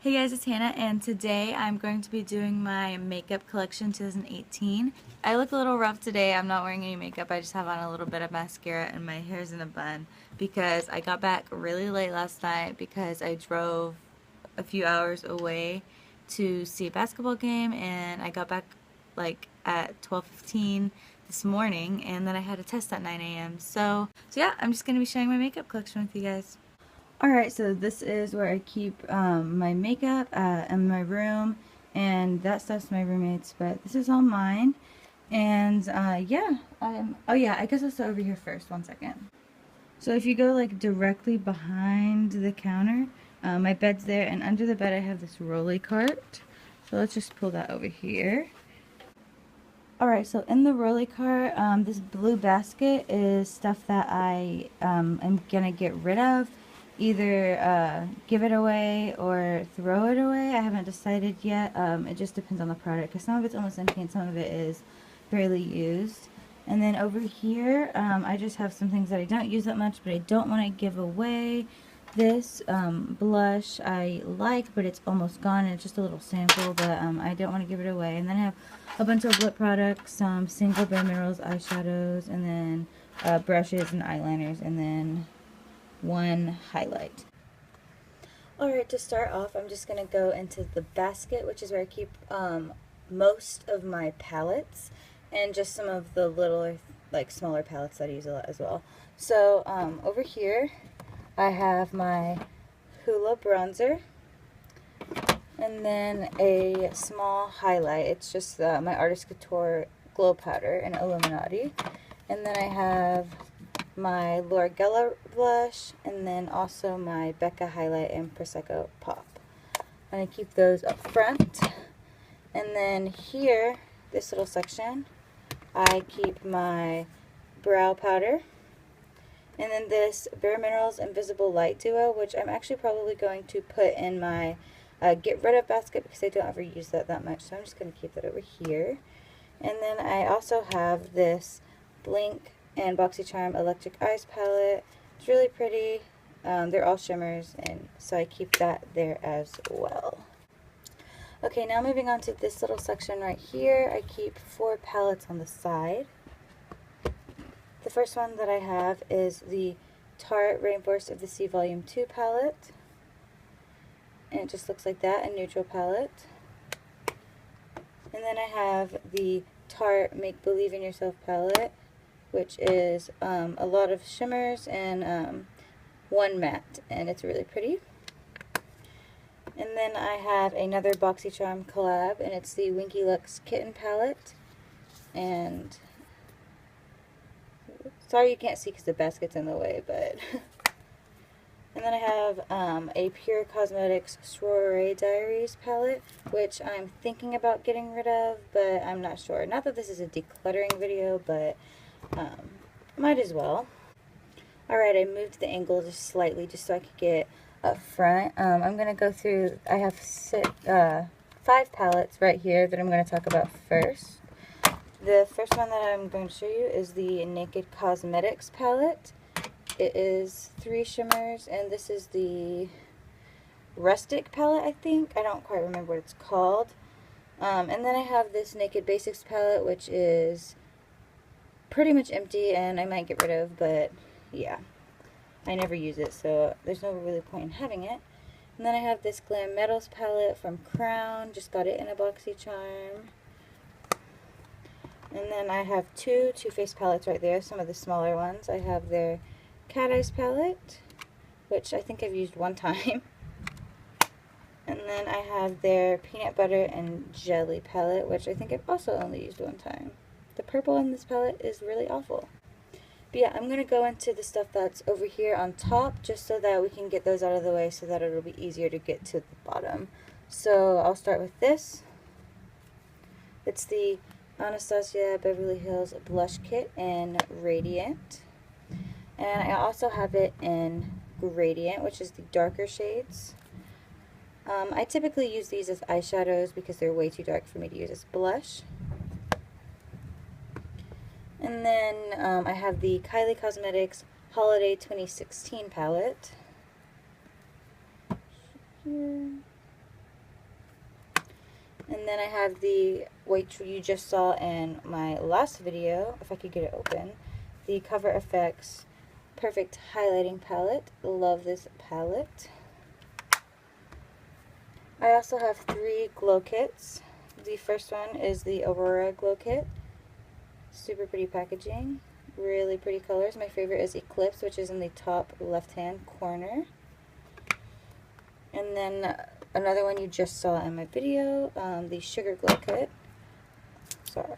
Hey guys, it's Hannah, and today I'm going to be doing my makeup collection 2018. I look a little rough today. I'm not wearing any makeup. I just have on a little bit of mascara and my hair's in a bun because I got back really late last night because I drove a few hours away to see a basketball game, and I got back like at 12:15 this morning, and then I had a test at 9 a.m. So yeah, I'm just going to be sharing my makeup collection with you guys. Alright, so this is where I keep my makeup in my room, and that stuff's my roommate's, but this is all mine. And yeah, oh yeah, I guess I'll start over here first, one second. So if you go like directly behind the counter, my bed's there, and under the bed I have this rolly cart. So let's just pull that over here. Alright, so in the rolly cart, this blue basket is stuff that I am gonna get rid of. Either give it away or throw it away. I haven't decided yet. It just depends on the product, because some of it's almost empty and some of it is barely used. And then over here, I just have some things that I don't use that much, but I don't want to give away. This blush I like, but it's almost gone, and it's just a little sample, but I don't want to give it away. And then I have a bunch of lip products, some single Bare Minerals eyeshadows, and then brushes and eyeliners, and then one highlight. Alright, to start off, I'm just going to go into the basket, which is where I keep most of my palettes, and just some of the littler, like smaller palettes that I use a lot as well. So over here I have my Hoola bronzer, and then a small highlight. It's just my Artist Couture Glow Powder in Illuminati. And then I have my L'Oreal blush, and then also my Becca highlight and Prosecco Pop. I'm going to keep those up front. And then here, this little section, I keep my brow powder. And then this Bare Minerals Invisible Light Duo, which I'm actually probably going to put in my get rid of basket because I don't ever use that much. So I'm just going to keep that over here. And then I also have this Blink and BoxyCharm Electric Eyes palette. It's really pretty. They're all shimmers, and so I keep that there as well. Okay, now moving on to this little section right here, I keep 4 palettes on the side. The first one that I have is the Tarte Rainforest of the Sea Volume 2 palette. And it just looks like that, a neutral palette. And then I have the Tarte Make Believe in Yourself palette, which is a lot of shimmers and one matte, and it's really pretty. And then I have another BoxyCharm collab, and it's the Winky Lux Kitten palette. And sorry you can't see because the basket's in the way, but and then I have a Pure Cosmetics Soiree Diaries palette, which I'm thinking about getting rid of, but I'm not sure. Not that this is a decluttering video, but might as well. Alright, I moved the angle just slightly just so I could get up front. I'm going to go through, I have 5 palettes right here that I'm going to talk about first. The first one that I'm going to show you is the Naked Cosmetics palette. It is 3 shimmers, and this is the Rustic palette, I think. I don't quite remember what it's called. And then I have this Naked Basics palette, which is pretty much empty, and I might get rid of, but yeah, I never use it, so there's no really point in having it. And then I have this Glam Metals palette from Crown, just got it in a BoxyCharm. And then I have 2 Too Faced palettes right there, some of the smaller ones. I have their Cat Eyes palette, which I think I've used one time. And then I have their Peanut Butter and Jelly palette, which I think I've also only used one time. The purple in this palette is really awful. But yeah, I'm going to go into the stuff that's over here on top, just so that we can get those out of the way so that it'll be easier to get to the bottom. So I'll start with this. It's the Anastasia Beverly Hills Blush Kit in Radiant. And I also have it in Gradient, which is the darker shades. I typically use these as eyeshadows because they're way too dark for me to use as blush. And then I have the Kylie Cosmetics Holiday 2016 palette. And then I have the, which you just saw in my last video, if I could get it open, the Cover FX Perfect Highlighting Palette. Love this palette. I also have 3 glow kits. The first one is the Aurora glow kit. Super pretty packaging. Really pretty colors. My favorite is Eclipse, which is in the top left-hand corner. And then another one you just saw in my video, the Sugar Glow Kit. Sorry.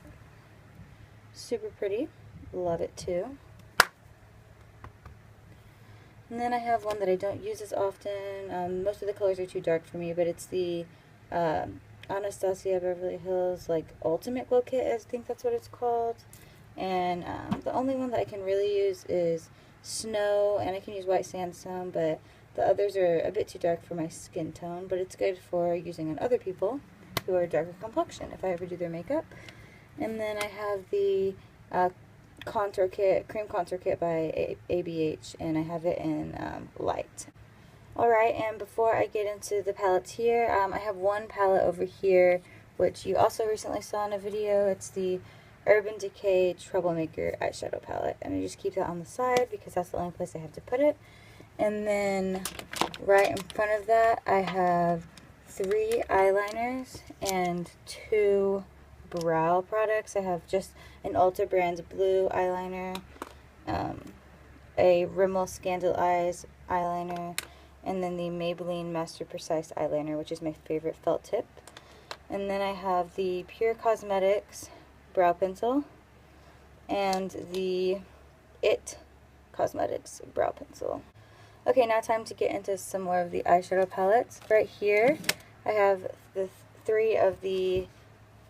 Super pretty. Love it too. And then I have one that I don't use as often. Most of the colors are too dark for me, but it's the Anastasia Beverly Hills like Ultimate Glow Kit, I think that's what it's called. And the only one that I can really use is Snow, and I can use White Sandstone, but the others are a bit too dark for my skin tone, but it's good for using on other people who are darker complexion if I ever do their makeup. And then I have the contour kit, cream contour kit by ABH, and I have it in light. Alright, and before I get into the palettes here, I have one palette over here which you also recently saw in a video. It's the Urban Decay Troublemaker eyeshadow palette, and I just keep that on the side because that's the only place I have to put it. And then right in front of that I have 3 eyeliners and 2 brow products. I have just an Ulta brand blue eyeliner, a Rimmel Scandal Eyes eyeliner, and then the Maybelline Master Precise eyeliner, which is my favorite felt tip. And then I have the Pure Cosmetics brow pencil and the IT Cosmetics brow pencil. Okay, now time to get into some more of the eyeshadow palettes. Right here I have the 3 of the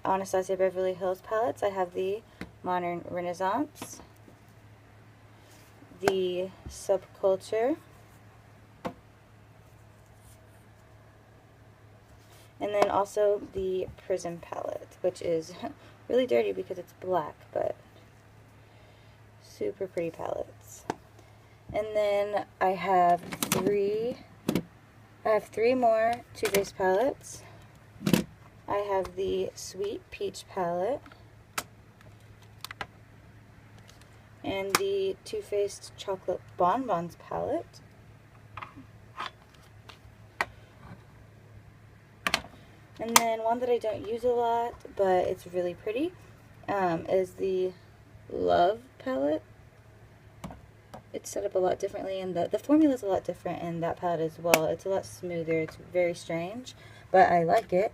Anastasia Beverly Hills palettes. I have the Modern Renaissance, the Subculture, and then also the Prism palette, which is really dirty because it's black, but super pretty palettes. And then I have 3 more Too Faced palettes. I have the Sweet Peach palette and the Too Faced Chocolate Bonbons palette. And then one that I don't use a lot, but it's really pretty, is the Love palette. It's set up a lot differently, and the formula is a lot different in that palette as well. It's a lot smoother. It's very strange, but I like it.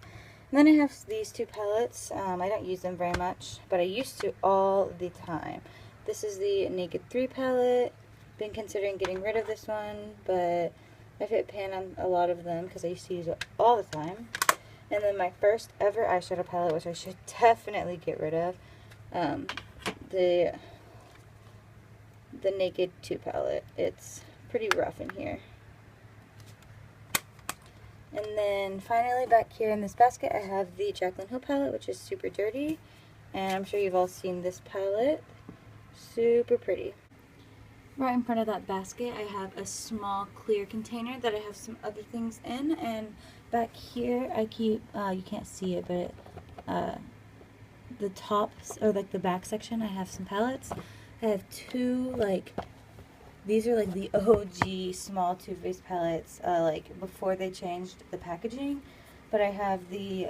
And then I have these 2 palettes. I don't use them very much, but I used to all the time. This is the Naked 3 palette. Been considering getting rid of this one, but I've hit pan on a lot of them because I used to use it all the time. And then my first ever eyeshadow palette, which I should definitely get rid of, the Naked 2 palette. It's pretty rough in here. And then finally back here in this basket I have the Jaclyn Hill palette, which is super dirty, and I'm sure you've all seen this palette. Super pretty. Right in front of that basket I have a small clear container that I have some other things in, and back here I keep, you can't see it, but the tops, or like the back section, I have some palettes. I have 2, like, these are like the OG small Too Faced palettes, like before they changed the packaging. But I have the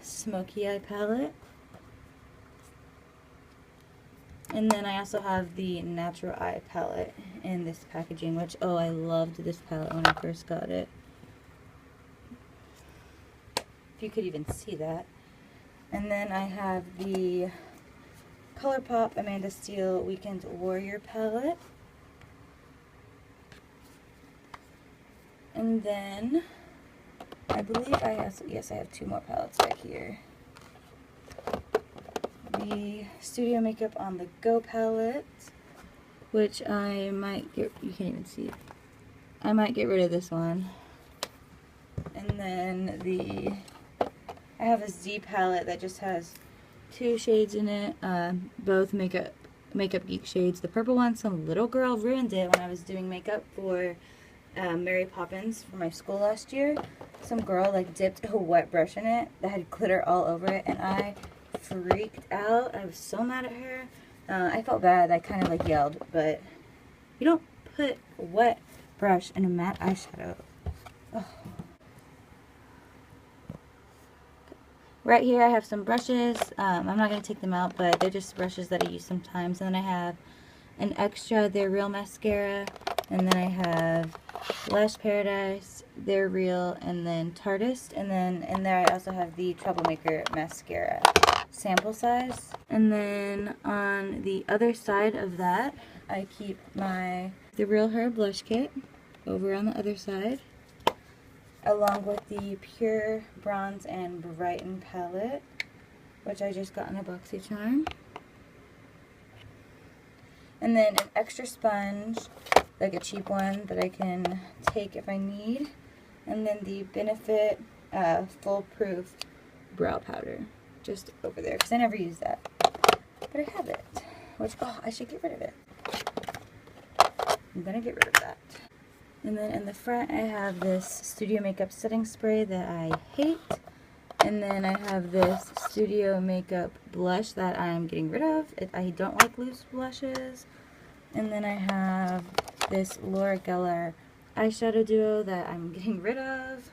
Smoky Eye palette. And then I also have the Natural Eye palette in this packaging, which, oh, I loved this palette when I first got it. If you could even see that. And then I have the ColourPop Amanda Steele Weekend Warrior palette. And then I believe I have, yes, I have 2 more palettes back here. The Studio Makeup On The Go palette, which I might get, you can't even see it. I might get rid of this one. And then I have a Z palette that just has 2 shades in it, both Makeup Geek shades. The purple one, some little girl ruined it when I was doing makeup for Mary Poppins for my school last year. some girl like dipped a wet brush in it that had glitter all over it, and I freaked out. I was so mad at her. I felt bad. I kind of like yelled, but you don't put a wet brush in a matte eyeshadow. Oh. Right here I have some brushes. I'm not going to take them out, but they're just brushes that I use sometimes. And then I have an extra They're Real mascara. And then I have Lash Paradise, They're Real, and then Tartist. And then in there I also have the Troublemaker mascara sample size. And then on the other side of that, I keep my The Real Her blush kit over on the other side, along with the Pure Bronze and Brighten palette, which I just got in a BoxyCharm. And then an extra sponge, like a cheap one that I can take if I need. And then the Benefit Foolproof Brow Powder, just over there, because I never use that. But I have it, which, oh, I should get rid of it. I'm going to get rid of that. And then in the front I have this Studio Makeup setting spray that I hate. And then I have this Studio Makeup blush that I'm getting rid of. I don't like loose blushes. And then I have this Laura Geller eyeshadow duo that I'm getting rid of.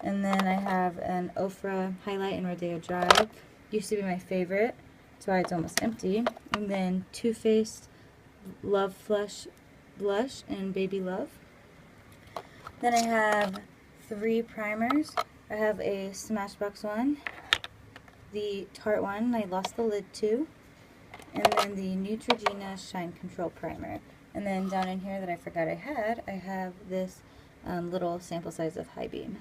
And then I have an Ofra highlight in Rodeo Drive. Used to be my favorite. That's why it's almost empty. And then Too Faced Love Flush blush in Baby Love. Then I have 3 primers. I have a Smashbox one, the Tarte one I lost the lid to, and then the Neutrogena Shine Control Primer. And then down in here that I forgot I have this little sample size of High Beam.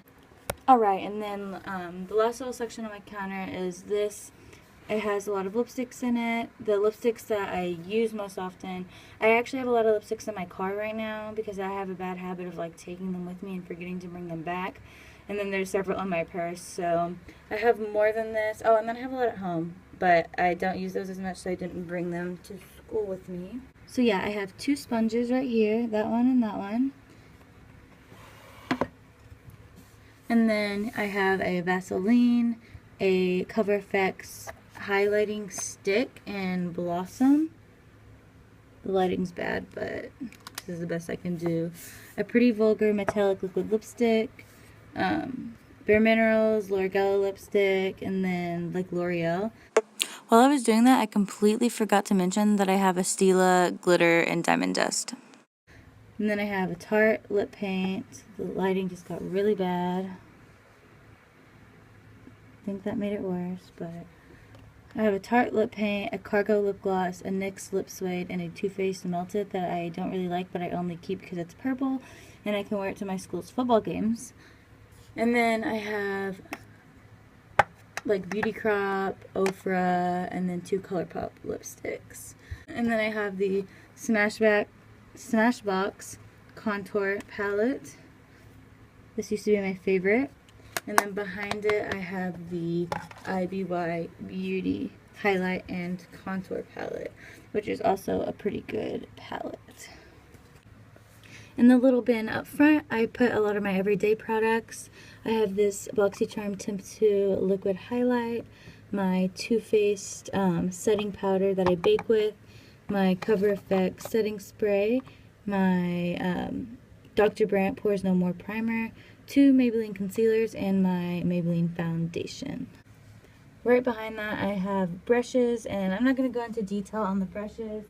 Alright, and then the last little section of my counter is this. It has a lot of lipsticks in it. The lipsticks that I use most often, I actually have a lot of lipsticks in my car right now because I have a bad habit of like taking them with me and forgetting to bring them back. And then there's several in my purse, so I have more than this. Oh, and then I have a lot at home, but I don't use those as much, so I didn't bring them to school with me. So yeah, I have 2 sponges right here, that one and that one. And then I have a Vaseline, a Cover FX highlighting stick in Blossom. The lighting's bad, but this is the best I can do. A Pretty Vulgar metallic liquid lipstick, Bare Minerals, Laura Geller lipstick, and then like L'Oreal. While I was doing that, I completely forgot to mention that I have a Stila glitter and diamond dust. And then I have a Tarte lip paint. The lighting just got really bad. I think that made it worse, but I have a Tarte lip paint, a Cargo lip gloss, a NYX lip suede, and a Too Faced Melted that I don't really like, but I only keep because it's purple, and I can wear it to my school's football games. And then I have like Beauty Crop, Ofra, and then 2 ColourPop lipsticks. And then I have the Smashbox Contour Palette. This used to be my favorite. And then behind it I have the IBY Beauty Highlight and Contour Palette, which is also a pretty good palette. In the little bin up front, I put a lot of my everyday products. I have this BoxyCharm Temp2 Liquid Highlight, my Too Faced setting powder that I bake with, my Cover FX setting spray, my Dr. Brandt Pores No More primer, 2 Maybelline concealers, and my Maybelline foundation. Right behind that I have brushes, and I'm not going to go into detail on the brushes.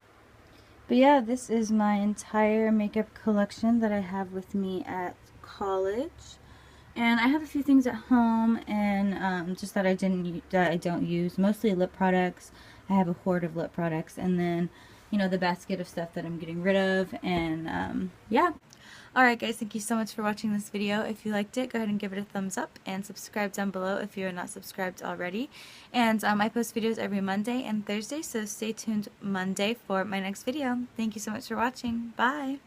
But yeah, this is my entire makeup collection that I have with me at college. And I have a few things at home, and just that I don't use. Mostly lip products. I have a hoard of lip products, and then, you know, the basket of stuff that I'm getting rid of, and yeah. Alright guys, thank you so much for watching this video. If you liked it, go ahead and give it a thumbs up, and subscribe down below if you are not subscribed already. And I post videos every Monday and Thursday, so stay tuned Monday for my next video. Thank you so much for watching. Bye!